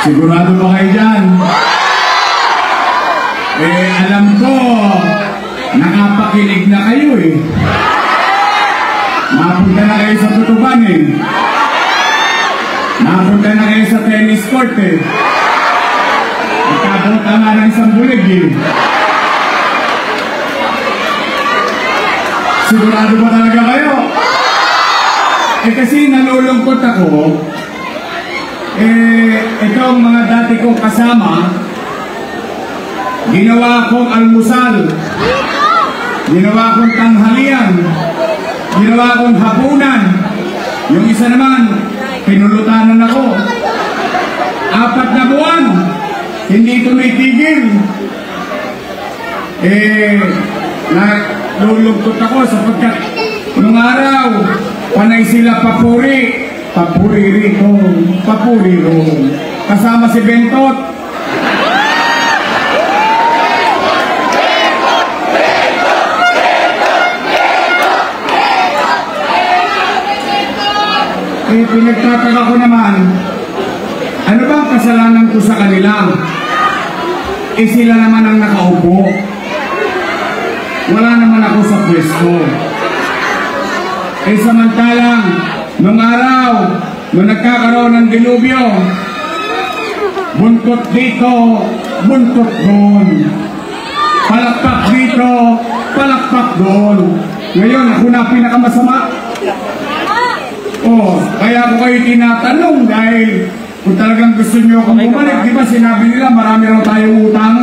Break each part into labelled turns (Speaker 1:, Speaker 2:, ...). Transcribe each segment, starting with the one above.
Speaker 1: Sigurado ba kayo dyan? Alam ko, nakapakinig na kayo Napunta na kayo sa tutuban Napunta na kayo sa tennis court Nagkabota nga ng isang bulig Sigurado ba talaga kayo? Kasi nalulungkot ako itong mga dati kong kasama, ginawa kong almusal, ginawa kong tanghalian, ginawa kong hapunan. Yung isa naman, pinulutanan ako. 4 na buwan, hindi tumitigil. Nalulungkot ako sapagkat nung araw, panay sila papuri. Papuri rito, papuri ron. Kasama si Bentot. Pinagtataka ko naman, ano ba ang kasalanan ko sa kanila? Sila naman ang nakaupo. Wala naman ako sa pwesto. Samantalang, nung araw, nung nagkakaroon ng dilubyo, buntot dito, buntot doon. Palakpak dito, palakpak doon. Ngayon, ako na pinakamasama. Kaya ako kayo tinatanong dahil kung talagang gusto nyo akong bumalik, di ba sinabi nila marami raw tayong utang?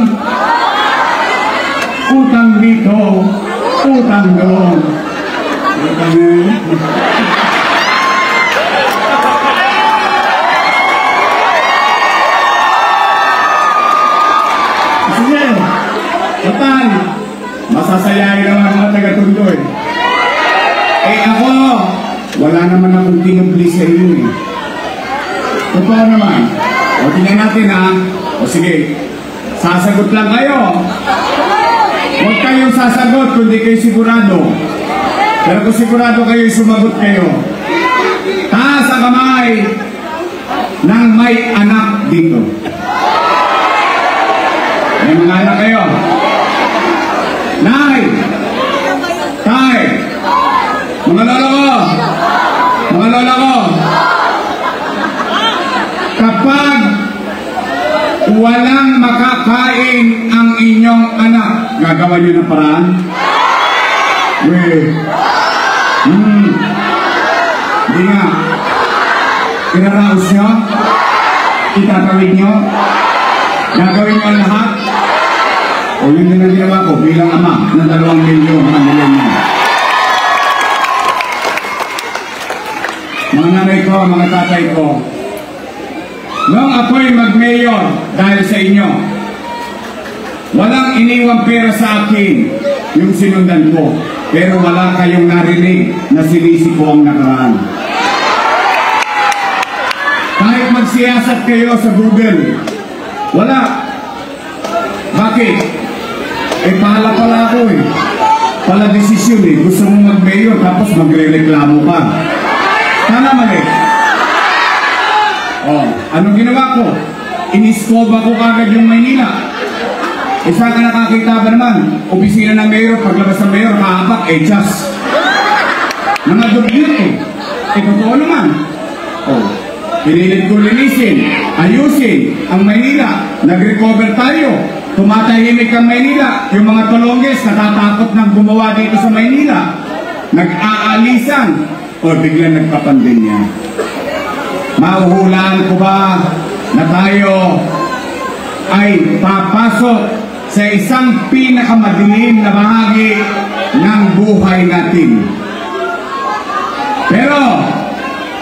Speaker 1: Utang dito, utang doon. Utang doon. Total, masasayahin naman mga taga-Tondo ako, wala naman akong tinubli sa inyo Totoo naman. Tingnan natin sige, sasagot lang kayo. Huwag kayong sasagot kung di kayo sigurado. Pero kung sigurado kayo, sumagot kayo. Taas ang kamay ng may anak dito. May mga anak kayo. Nay! Tay! Mga lola ko! Mga lola ko! Kapag walang makakain ang inyong anak, gagawa nyo ng paraan? Hindi nga. Pinaraos nyo? Itatawid nyo? Gagawin nyo ang lahat? O yun din ang ginawa ko bilang ama ng 2 milyon na milyon. Mga nanay ko, mga tatay ko, nung ako'y mag-mayor dahil sa inyo, walang iniwang pera sa akin yung sinundan ko, pero wala kayong narinig na sinisi ko ang nakaraan. Kahit magsiyasat kayo sa Google, wala. Bakit? Pahala pala ako Pala desisyon Gusto mo mag-mayor tapos magre-reklamo ka. Sana mali. Anong ginawa ko? Iniskoba ko kagad yung Maynila. Isa ka nakakita ba naman? Opisina ng mayor, paglabas ng mayor, kahapak, just. Nangadubyot totoo naman. Pinilit ko linisin, ayusin ang Maynila. Nag-recover tayo. Tumatahimik ang Maynila. Yung mga Tolonges natatakot ng gumawa dito sa Maynila. Nag-aalisan. Biglang nagpapandemya. Mahuhulaan ko ba na tayo ay papasok sa isang pinakamadilim na bahagi ng buhay natin? Pero,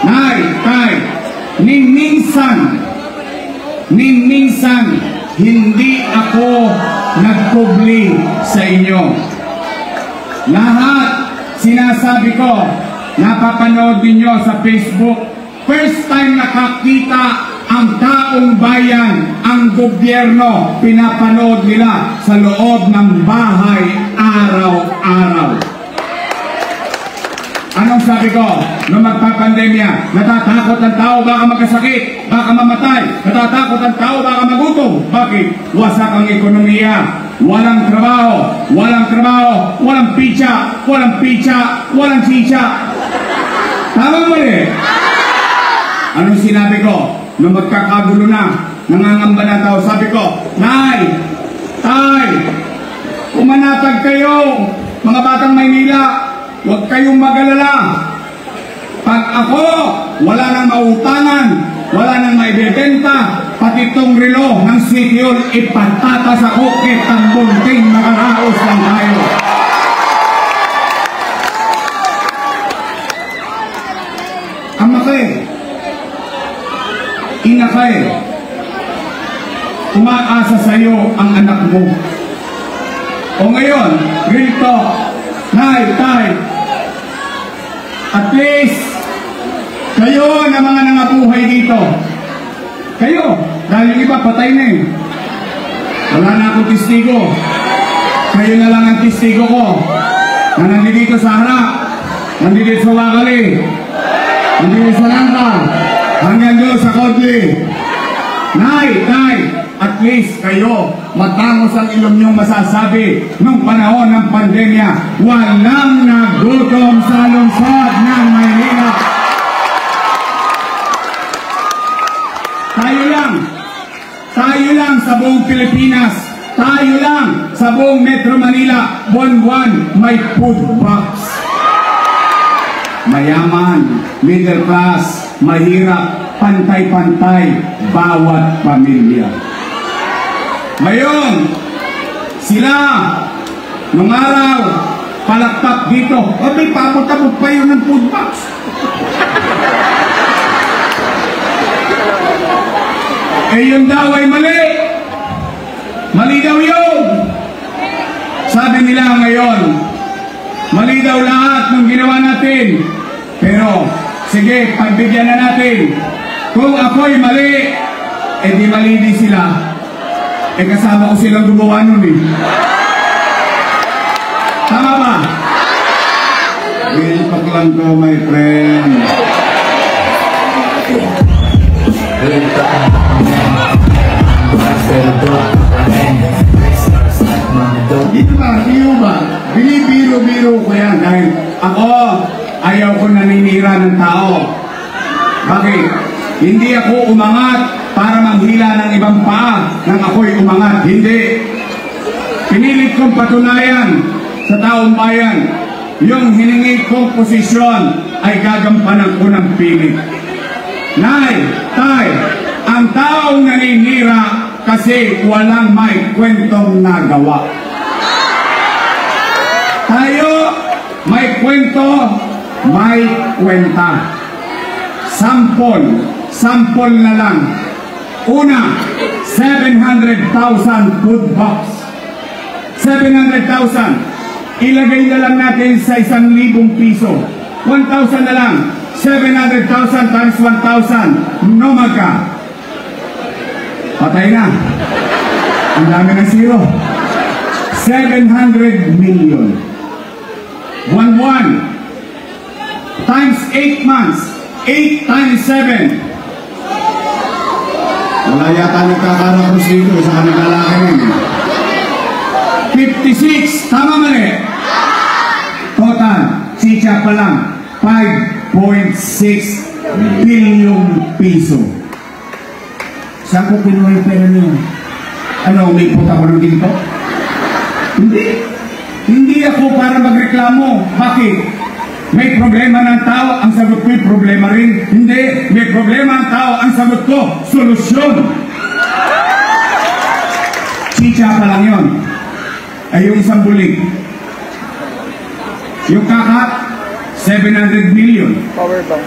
Speaker 1: nay, tay, minsan, hindi ako nagpubli sa inyo. Lahat sinasabi ko, napapanood ninyo sa Facebook. First time nakakita ang taong bayan, ang gobyerno, pinapanood nila sa loob ng bahay araw-araw. Anong sabi ko? Nung magpapandemya, natatakot ang tao baka magkasakit, baka mamatay, natatakot ang tao baka magutom. Bakit? Wasak ang ekonomiya, walang trabaho, walang pizza, walang chicha. Tama mo rin? Anong sinabi ko? Nung magkakagulo na, nangangamba na tao, sabi ko, Nay, Tay, umanatag kayo, mga batang Maynila. Huwag kayong mag-alala. Pag ako, wala nang mautangan, wala nang maibebenta, pati itong relo ng City Hall, ipatatas ako kitang bunting makaraos lang tayo. Ama kayo, ina kayo, umaasa sa'yo ang anak mo. O ngayon, real talk, Nay, Tay, at least, kayo na mga nangabuhay dito. Kayo, dahil yung iba patay na eh. Wala na akong testigo. Kayo na lang ang testigo ko. Na nandito sa harap, nandito sa Wakali, nandito sa Langka, hanggang doon sa Kodli. Nay, Tay, at least kayo, matangos ang ilong niyong masasabi nung panahon ng pandemya, walang nagutom sa lungsod ng Maynila. Tayo lang sa buong Pilipinas, tayo lang sa buong Metro Manila, buwan-buwan may food box. Mayaman, middle class, mahirap, pantay-pantay, bawat pamilya. Ngayon, sila, nung araw, palakpak dito, o may paputabot pa yun ng food box. Eh yun daw ay mali. Mali daw yun. Sabi nila ngayon, mali daw lahat ng ginawa natin. Pero, sige, pagbigyan na natin. Kung ako'y mali, eh di mali din sila. Eh kasama ko silang gumawa nun eh. Tama ba? Wilpak lang ko, my friend. Dito ba? Iyo ba? Binibiro-biro ko yan dahil ako ayaw ko naninira ng tao. Bakit? Hindi ako umangat para manghila ng ibang paa nang ako'y umangat. Hindi. Pinilit kong patunayan sa taong bayan yung hiningi kong posisyon ay gagampanan ko ng pilit. Nay, Tay, ang taong naninira kasi walang may kwentong nagawa. Tayo, may kwento, may kwenta. Sample na lang. Una, 700,000 food box. 700,000. Ilagay na lang natin sa 1,000 piso. 1,000 na lang. 700,000 times 1,000. Nomag ka. Patay na. Ang dami ng zero. 700 million. 1,1. Times 8 months. 8 times 7. Wala yata nagkakaroon dito sa kanang lalaki rin. 56. Tama mali. Total, chicha pa lang, 5.6 billion piso. Saan ko kinuha yung pera niyo? Ano, may punta ko ng dito? Hindi. Hindi ako para magreklamo. Bakit? May problema ng tao, ang sagot ko'y problema rin. Hindi. May problema ang tao, ang sagot ko, solusyon. Chicha pa lang yun. Ay yung isang bulig. Yung kakat, 700 million.
Speaker 2: Power bank.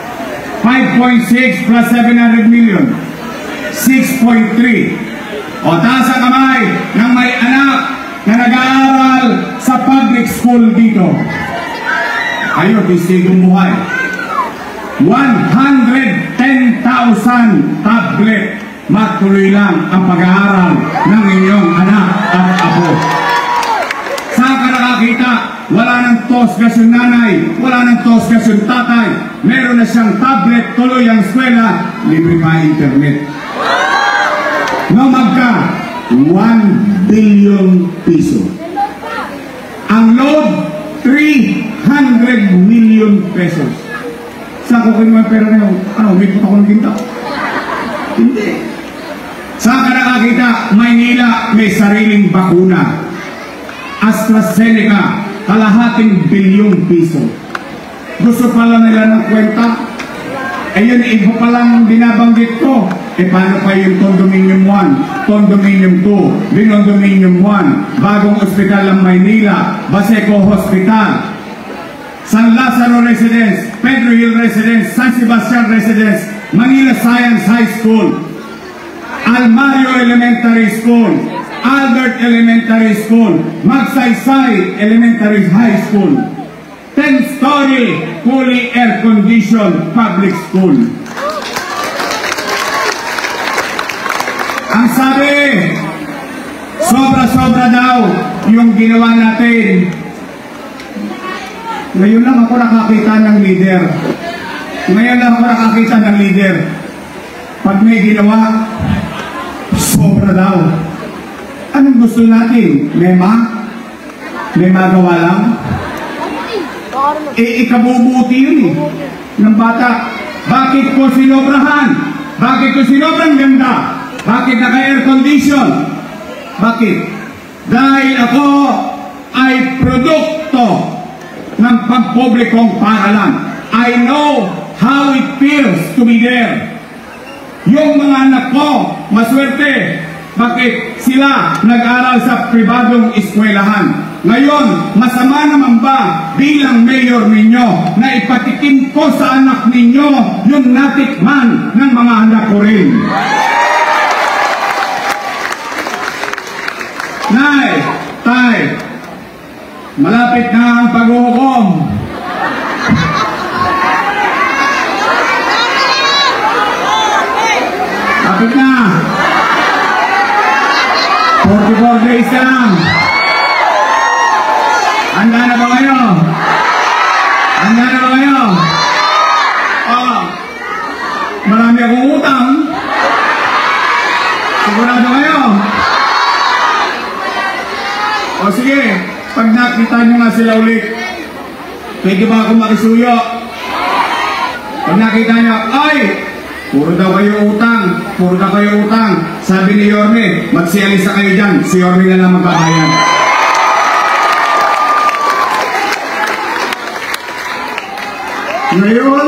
Speaker 1: 5.6 plus 700 million. 6.3. O taas ang kamay ng may anak na nag-aaral sa public school dito. Ayo, testigong buhay. 110,000 tablet. Matuloy lang ang pag-aaral ng inyong anak at apo. Saan ka nakakita? Wala nang ng tosgas yung nanay, wala ng tosgas yung tatay, meron na siyang tablet, tuloy ang eskwela, libre pa internet. No, magka 1 billion piso. Ang load, 300 million pesos. Saan ko kinuha yung pera na yun? Ano, may puto ko ng ginta? Hindi. Saan ka nakakita? Maynila may sariling bakuna. AstraZeneca, kalahating bilyong piso. Gusto pala nila ng kwenta? Ayun, iba palang binabanggit ko. Paano pa yung Condominium 1, Condominium 2, Binondominium 1, bagong ospital ng Maynila, Baseco Hospital, San Lazaro Residence, Pedro Hill Residence, San Sebastian Residence, Manila Science High School, Almario Elementary School, Albert Elementary School, Magsaysay Elementary High School, 10-story, fully air-conditioned public school. Ang sabi, sobra-sobra daw yung ginawa natin. Ngayon lang ako nakakita ng leader. Ngayon lang ako nakakita ng leader. Pag may ginawa, sobra daw. Anong gusto natin? May magawa lang? Ikabubuti yun eh. Ng bata. Bakit ko sinobrahan? Bakit ko sinobrang ganda? Bakit naka-air condition? Bakit? Dahil ako ay produkto ng pampublikong paaralan. I know how it feels to be there. Yung mga anak ko, maswerte. Bakit? Sila nag-aral sa pribadong eskwelahan. Ngayon, masama naman ba bilang mayor ninyo na ipatikim ko sa anak ninyo yung natikman ng mga anak ko rin? Nay, tay, malapit na ang paghuhukom. Malapit na. 44 days na lang. Handa na ba kayo? Handa na ba kayo? Marami akong utang. Sigurado kayo? O sige, pag nakita nyo nga sila ulit, pwede ba akong makisuyo? Pag nakita nyo, ay! Puro daw kayo utang, puro daw kayo utang. Sabi ni Yorme, magsialisa kayo dyan, si Yorme na lang magbabayad. Ngayon,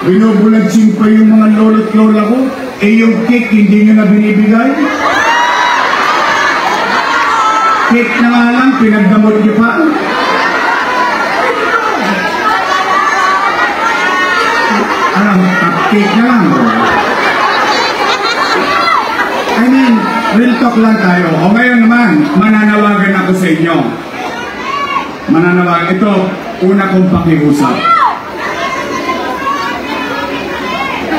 Speaker 1: binubuladsing pa yung mga lolo't lola ko, yung cake hindi nyo na binibigay. Cake na nga lang, pinagdamot nyo pa. Ano, cupcake na lang. I mean, real talk lang tayo. O ngayon naman, mananawagan ako sa inyo. Mananawagan. Ito, una kong pakiusap.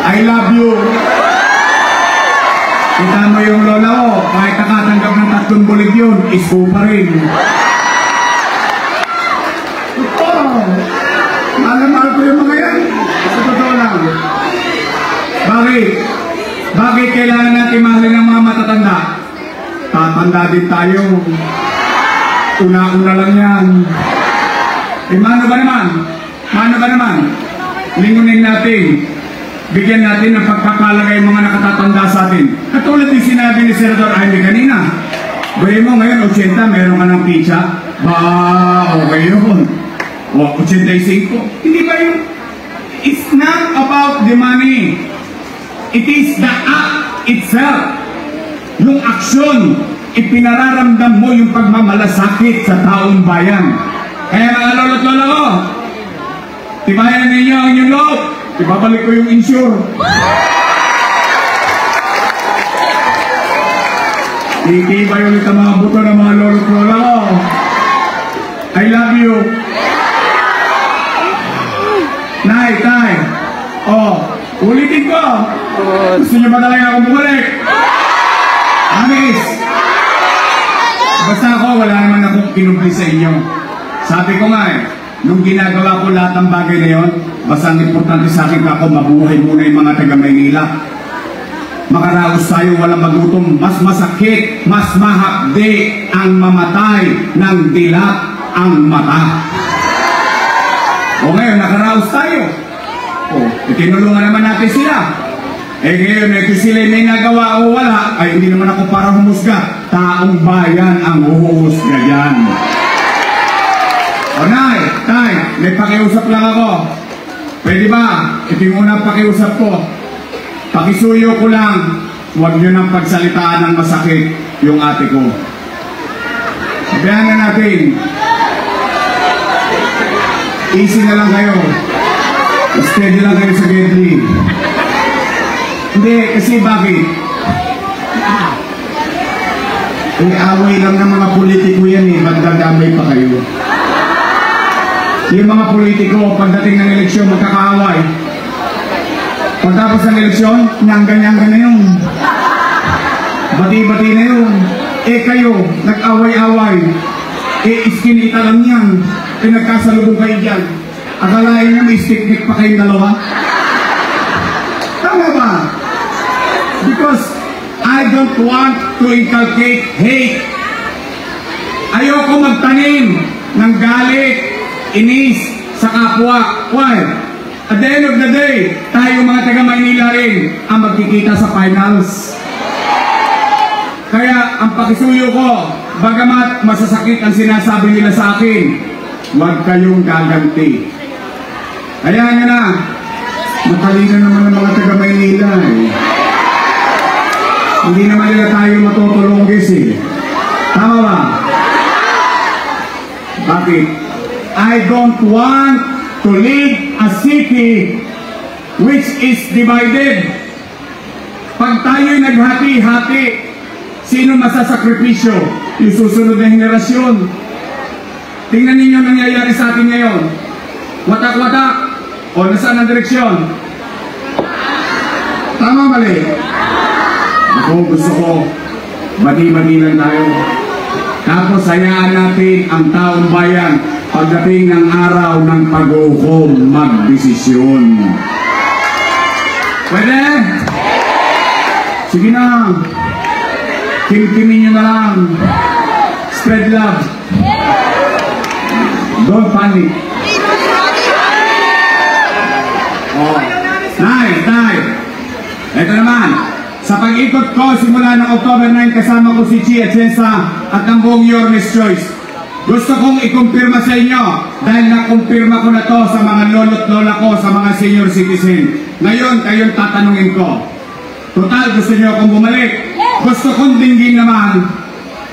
Speaker 1: I love you. Kita mo yung lola ko, kahit nakatanggap ng 3 bulig yun, isko pa rin. Mahal ko yung mga yan. Sa totoo lang. Bakit? Bakit kailangan natin mahalin ng mga matatanda? Tatanda din tayo. Una-una lang yan. Mano ba naman? Mano ba naman? Lingunin natin. Bigyan natin ng pagkakalagay yung mga nakatatanda sa atin. Katulad din sinabi ni Senador Jaime kanina. Gawin mo ngayon, 80, meron ka ng pizza. Ba, okay yun. O, 85. Hindi ba yun? It's not about the money. It is the act itself. Yung aksyon, ipinararamdam mo yung pagmamalasakit sa taong bayan. Kaya mga lolo't lola ko, tibayan ninyo ang inyong loob. Ibabalik ko yung insure. Itibay ulit ang mga buto ng mga lolo't lola ko. I love you. Nay, tay. Ulitin ko. Gusto nyo ba talaga akong bumalik? Amis. Basta ako, wala naman akong kinubli sa inyo. Sabi ko nga nung ginagawa ko lahat ng bagay na yun, basta ang importante sa akin ako, mabuhay muna yung mga taga Maynila. Makaraos tayo, walang magutom, mas masakit, mas mahapdi ang mamatay ng dilat ang mata. O ngayon, nakaraos tayo. O, itinulungan naman natin sila. Ngayon, kung sila may nagawa o wala, ay hindi naman ako para humusga. Taong bayan ang huhusga dyan. O Nay, Tay, may pakiusap lang ako. Pwede ba? Ito yung unang pakiusap ko. Pakisuyo ko lang, huwag nyo nang pagsalitaan ng masakit yung ate ko. Sabihan na natin, easy na lang kayo. Steady lang kayo sa Gedli. Hindi, kasi bakit? Away lang ng mga politiko yan magdadamay pa kayo. Yung mga politiko, pagdating ng eleksyon, magkakaaway. Pagtapos ng eleksyon, nyangga-nyangga na yun. Bati-bati na yun. Kayo, nag-away-away. Iskinita lang yan. Nagkasalubong kayo dyan. Akalain nyo may stick-nick pa kayong dalawa. Tama ba? Because I don't want to inculcate hate. Ayoko magtanim ng galit, inis sa kapwa. Why? At the end of the day, tayo mga taga Maynila rin ang magkikita sa finals. Kaya ang pakisuyo ko, bagamat masasakit ang sinasabi nila sa akin, huwag kayong gaganti. Hayaan nyo na, matalino naman ang mga taga Maynila Hindi naman nila tayo matutulunggis Tama ba? Bakit? I don't want to lead a city which is divided. Pag tayo'y naghati-hati, sino masasakripisyo? Yung susunod na henerasyon. Tingnan ninyo nangyayari sa atin ngayon. Watak-watak. O nasaan ang direksyon? Tama mali? Ako gusto ko, bati-bati lang tayo. Tapos hayaan natin ang taong bayan pagdating ng araw ng pag-uhukom, magdesisyon. Pwede? Sige na. Kim-kimin nyo na lang. Spread love. Don't panic. Oh. Nay. Ito naman. Sa pag-ikot ko, simula ng October 9, kasama ko si Chia Chensa at ang buong Yormes Choice. Gusto kong ikumpirma sa inyo dahil nakumpirma ko na to sa mga lolo't lola ko, sa mga senior citizen. Ngayon, kayong tatanungin ko. Total, gusto niyo akong bumalik? Gusto kong dinggin naman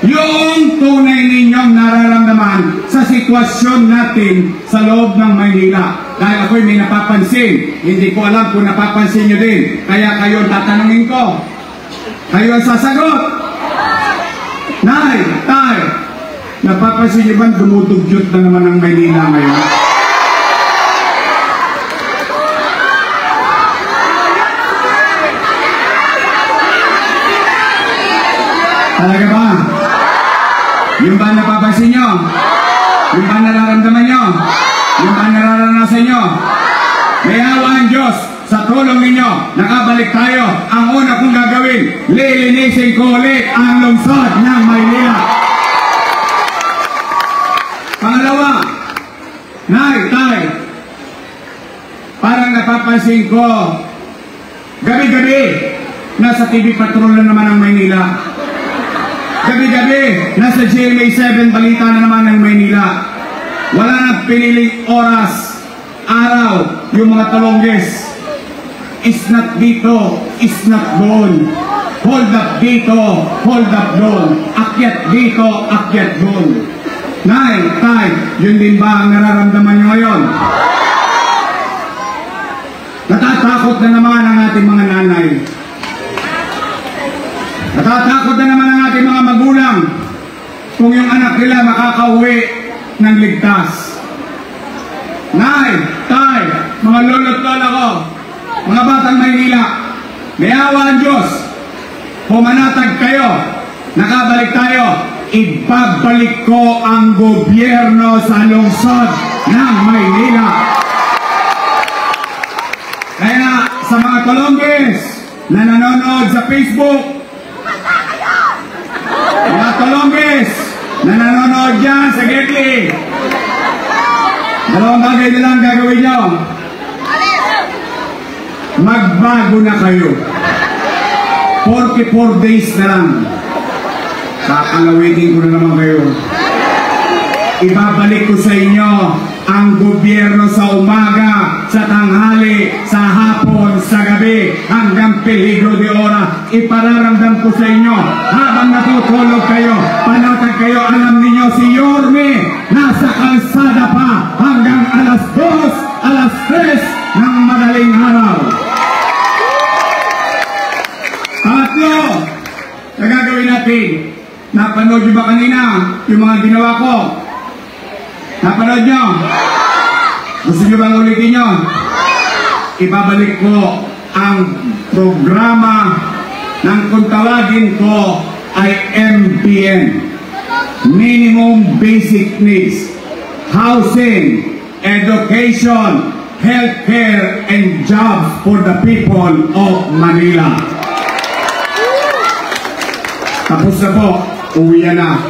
Speaker 1: yung tunay ninyong nararamdaman sa sitwasyon natin sa loob ng Maynila. Dahil ako'y may napapansin, hindi ko alam kung napapansin nyo din. Kaya kayo tatanungin ko. Kayo ang sasagot. Nay, Tay, napapansin nyo ba dumudugyot na naman ang Maynila ngayon? Talaga ba? Yung ba napapansin nyo? Yung ba nararamdaman nyo? Yung ba nararanasan nyo? May awa ang Diyos sa tulong ninyo. Nakabalik tayo. Ang una kong gagawin, lilinisin ko ulit ang lungsod ng Maynila. Pangalawa, Nay, Tay, parang napapansin ko, gabi-gabi, nasa TV Patrol na naman ang Maynila. Gabi-gabi, nasa GMA 7 balita na naman ng Maynila. Wala nang piniling oras, araw, yung mga talongges. Is not dito, is not doon. Hold up dito, hold up doon. Akyat dito, akyat doon. Nay, Tay, yun din ba ang nararamdaman nyo ngayon? Natatakot na naman ang ating mga nanay. Natatakot na naman ang ating mga magulang kung yung anak nila makakauwi ng ligtas. Nay, Tay, mga lolo't lola ko, mga batang Maynila, may awa ang Diyos. Pumanatag kayo, nakabalik tayo. ibabalik ko ang gobyerno sa lungsod ng Maynila. Kaya sa mga Tolonges na nanonood sa Facebook, mga Tolonges na nanonood dyan sa Getty, dalawang bagay na lang gagawin nyo. Magbago na kayo. 44 days na lang. Kakalawitin ko na naman kayo. Ibabalik ko sa inyo ang gobyerno sa umaga, sa tanghali, sa hapon, sa gabi, hanggang peligro de ora. Ipararamdam ko sa inyo habang natutulog kayo, panatag kayo. Alam niyo si Yorme nasa kalsada pa hanggang alas 2, alas 3 ng madaling araw. Pangatlo, na gagawin natin. Napanood nyo ba kanina yung mga ginawa ko? Napanood nyo? Gusto nyo bang ulitin nyo? Ibabalik ko ang programa ng kung tawagin ko ay MBN, Minimum Basic Needs, Housing, Education, Healthcare, and Jobs for the people of Manila. Tapos na po, uwi na.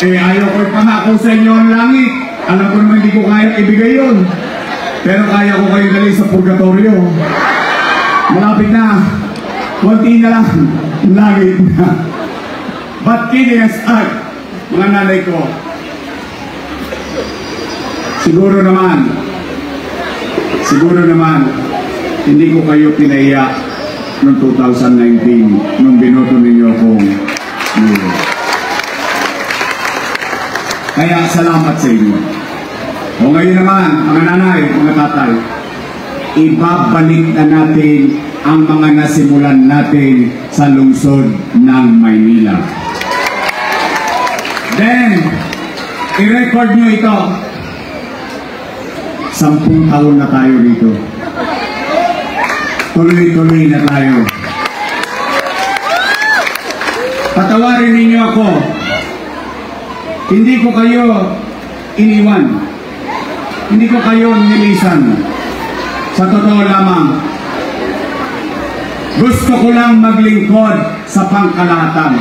Speaker 1: Ayaw ko pangako sa inyo ang langit. Alam ko naman hindi ko kaya ibigay yun. Pero kaya ko kayo dali sa purgatorio. Malapit na. Kunti na lang. Langit na. But kidding aside, mga nanay ko, siguro naman, hindi ko kayo pinaiyak noong 2019 nung binoto ninyo akong mayor. Kaya salamat sa inyo. O ngayon naman, mga nanay, mga tatay, ibabalik na natin ang mga nasimulan natin sa lungsod ng Maynila. Then, i-record nyo ito. 10 taon na tayo dito. Tuloy-tuloy na tayo. Patawarin ninyo ako. Hindi ko kayo iniwan. Hindi ko kayo nilisan. Sa totoo lamang, gusto ko lang maglingkod sa pangkalahatan.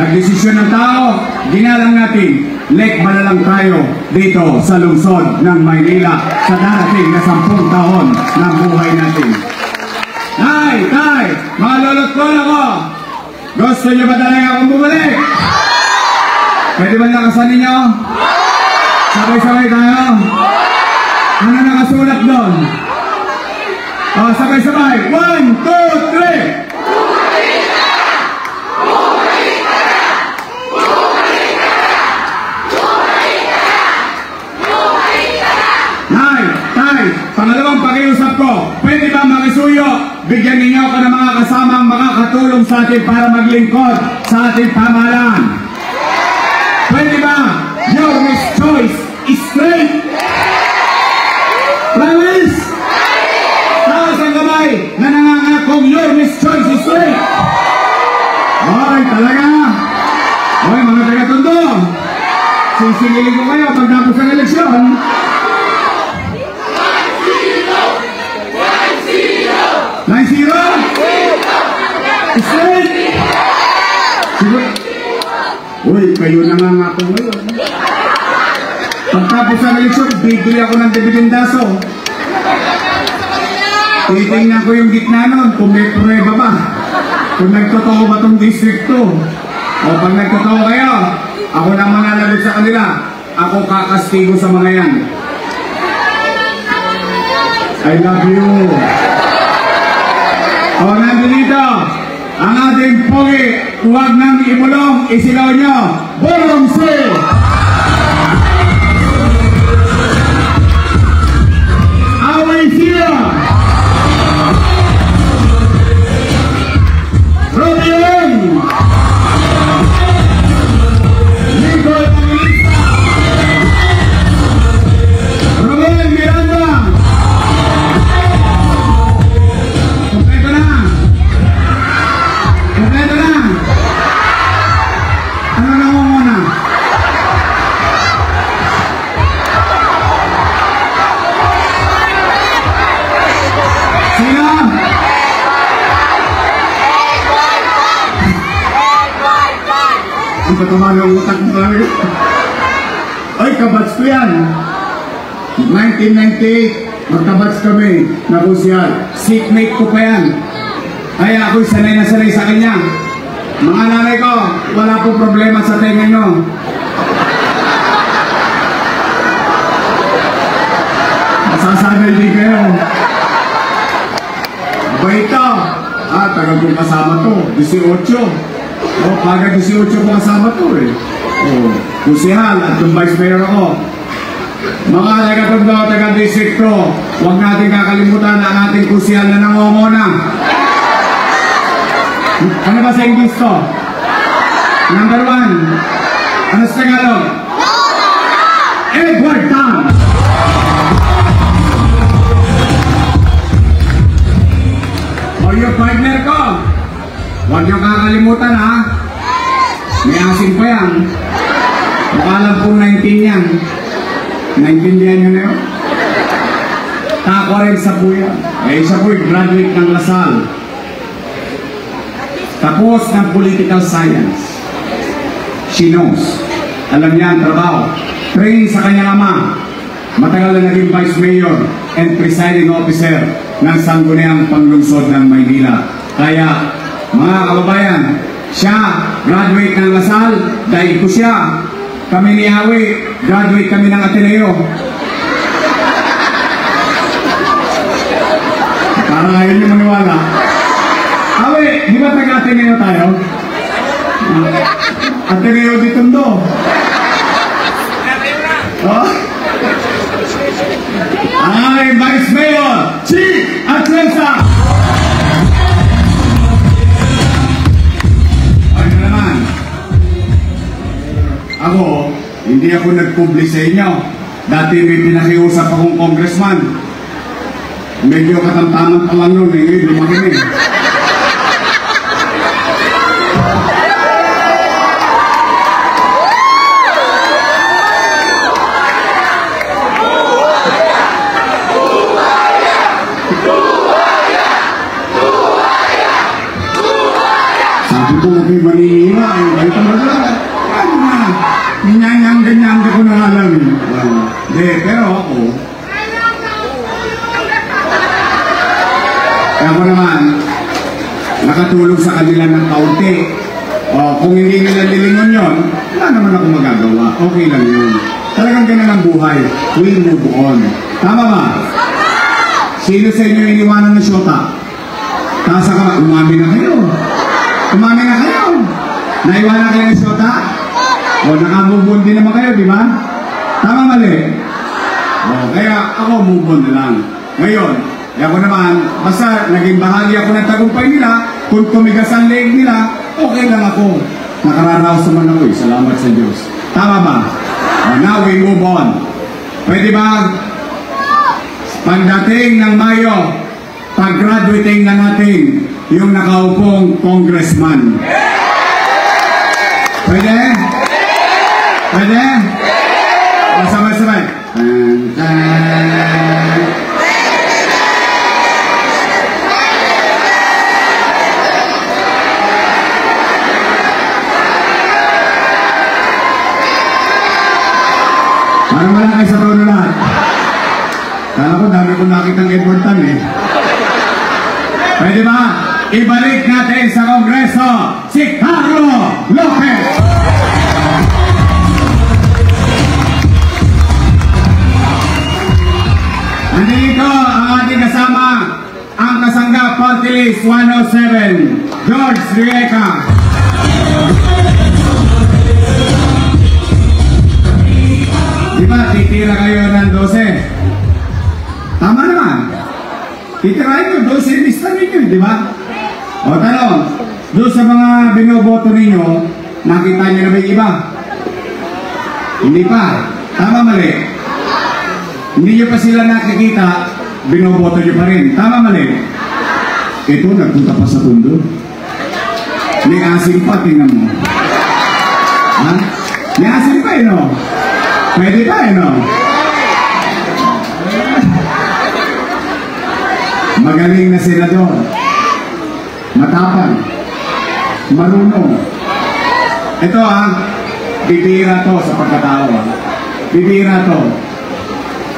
Speaker 1: Nagdesisyon ng tao, ginalang natin, lekba na lang tayo dito sa lungsod ng Maynila sa darating na 10 taon ng buhay natin. Tay! Mga lolo't lola ko! Gusto nyo ba talaga akong bumalik? Pwede ba nakasan ninyo? Sabay-sabay tayo? Ano nakasulat doon? O, sabay-sabay. 1, 2, 3! Pangalawang pakiusap ko, pwede ba makisuyo? Bigyan ninyo ako ng mga kasamang makakatulong sa atin para maglingkod sa ating pamahalaan. Pwede ba? Your choice is straight. Promise? Taas ang kamay na nangangakong your choice is straight. Ay, talaga. Ay, mga taga-Tondo. Sisingilin ko kayo pagtapos ng eleksyon. 9-0? Straight? Uy, kayo na nga ako ngayon. Pagtapos ng eleksyon, bibili ako ng dividendaso. Titingnan ko yung gitna nun, kung may prueba ba. Kung nagtotoo ba itong districto. O pag nagtotoo kayo, ako na mananagot sa kanila. Ako kakastigo sa mga yan. I love you. O nandito, ang ating pogi, huwag nang imulong, isigaw nyo, Boromse! Away siya! Robion! Nicole Angelista! Romel Miranda! Kompleto na! pa tumalo ang utak mo talaga. Ay, kabats ko yan. 1998, magkabats kami na kusyal. Seatmate ko pa yan. Kaya ako'y sanay na sanay sa kanya. Mga nanay ko, wala po problema sa tenga nyo. Masasanay din kayo. Ba ito? Tagal kong kasama to. 18. Kagad 18 kong kasama to eh. Kusihal at yung vice mayor ako. Mga taga-tondo, taga-distrikto, huwag natin kakalimutan ang ating kusihal na nangongona. Ano ba sa English to? Number 1. Ano sa Tagalog? Edward Tan! O yung partner ko, huwag niyo kakalimutan ha. May asin pa yan. Makalang po 19 yan. Naintindihan nyo na yun? Tako rin sa buya. Siya po'y graduate ng Lasal. Tapos ng political science. She knows. Alam niya ang trabaho. Train sa kanyang ama. Matagal na naging vice mayor and presiding officer ng Sangguniang Panglungsod ng Maynila. Kaya, mga kababayan, siya, graduate ng Lasal, dahil ko siya. Kami ni Awi, graduate kami ng Ateneo. Parang ayaw niyo maniwala. Awi, di ba taga-Ateneo tayo? Ateneo di Tondo. Ay, Vice Mayor, Chief Atienza! Ano naman? Ako, hindi ako nag-publish sa inyo. Dati may pinakiusap akong congressman. Medyo katamtaman pa lang nun, ngayon lumaki na eh. Sabi ko, okay, manihina. Ay talaga. Ano na? Ninyanyang-ganyang ko na alam. Hindi, pero ako, kaya ako naman, nakatulong sa kanila ng kaunti. Kung hindi nila nilingon yun, wala naman ako magagawa. Okay lang yun. Talagang ganun ang buhay. We move on. Tama ba? Sino sa inyo iniwanan ng syota? Tasa ka, umami na kayo. Umami na kayo. Naiwanan kayo ng syota? Nakamove on din naman kayo, di ba? Tama mali? Kaya ako move on na lang. Ngayon, ako naman, basta naging bahagi ako ng tagumpay nila, kung tumigas ang leeg nila, okay lang ako. Nakararaos naman ako eh. Salamat sa Diyos. Tama ba? Now we move on. Pwede ba? Pagdating ng Mayo, pag-graduating na natin yung nakaupong congressman. Pwede? Pwede? Sabay-sabay. Parang wala kayo sa tono lahat. Kala ko dami ko nakitang Edward Tan eh. Pwede ba? Ibalik natin sa Kongreso si Carlo Lopez! Nandito ang ating kasama, ang kasanggap Party List 107, George Rieca. Diba, titira kayo ng 12? Tama naman. Titirahin nyo, 12 lista ninyo, di ba? O tanong, doon sa mga binoboto ninyo, nakita nyo na ba yung iba? Hindi pa. Tama mali. Hindi nyo pa sila nakikita, binoboto nyo pa rin. Tama mali. Ito, nagpunta pa sa Tondo. May asim pa, tingnan mo. Ha? May asim pa, no? Pwede pa, no? Magaling na senador. Matapang. Marunong. Ito bibira to sa pagkatao Bibira to.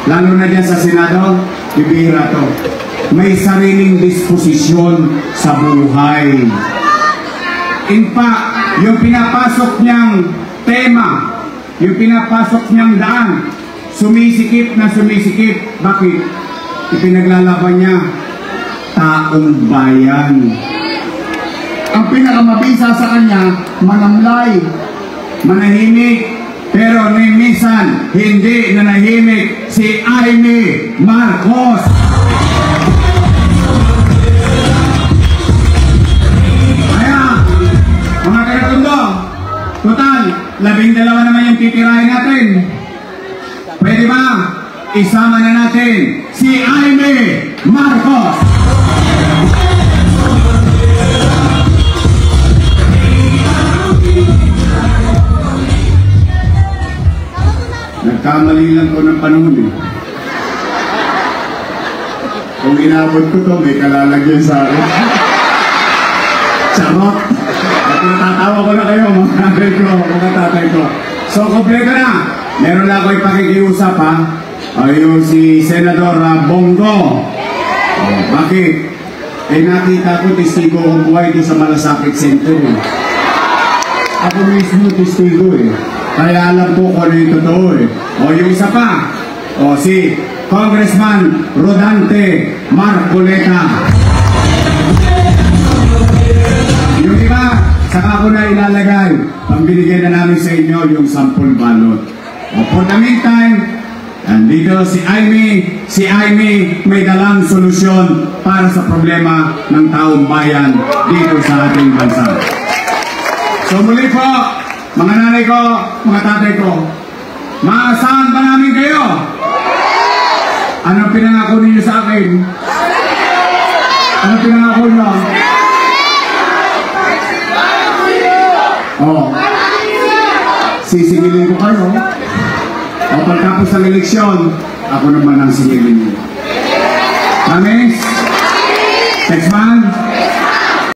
Speaker 1: Lalo na dyan sa Senado, bibira to. May sariling disposisyon sa buhay. In fact, yung pinapasok niyang tema, yung pinapasok niyang daan, sumisikip na sumisikip. Bakit? Ipinaglalaban niya taong bayan. Ang pinakamabisa sa kanya, manamlay, manahimik, pero ni minsan hindi nanahimik si Amy Marcos. Kaya, mga kaibigan, total, 12 naman yung titirahin natin. Pwede ba? Isama na natin si Amy Marcos. Nagkamali lang ko ng panahon Kung inabot ko to, may kalalagyan sa akin. Charot! At natatawa ko na kayo, mga tatay ko, So, kompleto na. Meron lang ako ipakikiusap Ayun si Senador Bongo. Bakit? Nakita ko, testigo kong buhay doon sa Malasakit Center Ako mismo testigo Kaya alam ko kung ano yung totoo yung isa pa, si Congressman Rodante Marcoleta. Yung iba, saka ko na ilalagay, pambinigay na namin sa inyo yung sample ballot. For the meantime, nandito si Amy may dalang solusyon para sa problema ng taong bayan dito sa ating bansa. So muli po, mga nanay ko, mga tatay ko, maasahan ba namin kayo? Anong pinangako ninyo sa akin? Anong pinangako nyo? Sisigilin ko kayo. Pagkapos ng eleksyon, ako naman ang sigilin nyo. Promise? Next month?